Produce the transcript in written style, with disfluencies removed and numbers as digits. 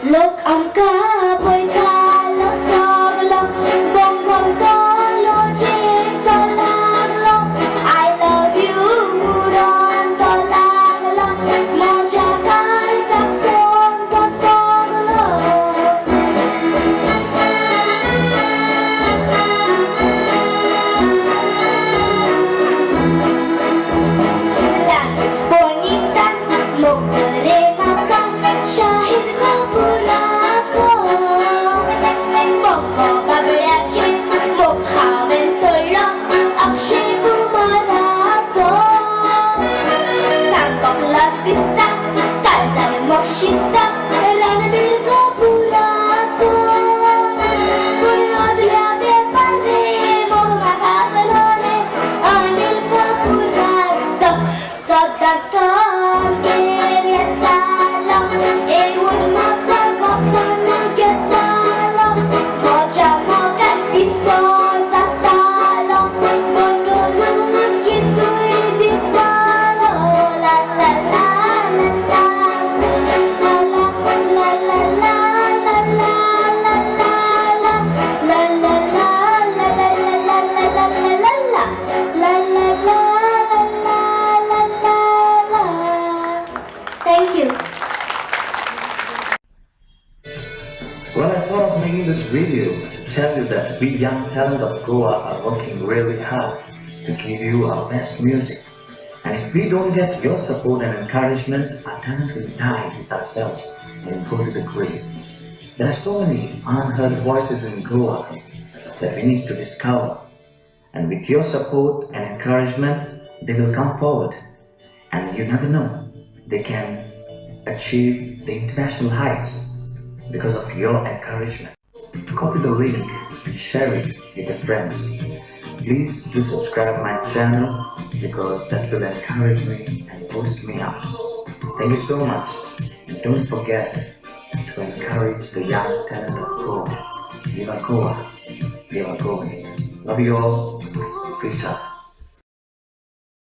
Look, I'm kapoy talo soglo, bonggong tolo, jingkolaglo. I love you, muron tolaglo, mojakan saxon gospoglo. Langit bonita, mukre maka, syahid ngapurato. Bongo baberace, mukhawen solo, akshay kumarato. Sangkok las vista, kalzan mokshista, ranabir kapurato. Punyodya de padre, mogmakasalone, anil kapurato. Sodakan keriat talo, eun makagok manuget talo. Moja mogat piso sa talo, menurun kisuy di talo. La la la la la, la la la la la la la la la la, la la la la la la la la la la la, la la la la la la. Thank you. Well, I thought of making this video to tell you that we young talent of Goa are working really hard to give you our best music. And if we don't get your support and encouragement, our talent will die with ourselves and go to the grave. There are so many unheard voices in Goa that we need to discover. And with your support and encouragement, they will come forward. And you never know, they can achieve the international heights because of your encouragement. Copy the link and share it with your friends. Please do subscribe my channel because that will encourage me and boost me up. Thank you so much, and don't forget to encourage the young talent of Goa. Viva Goa, Viva Goans. Love you all. Peace out.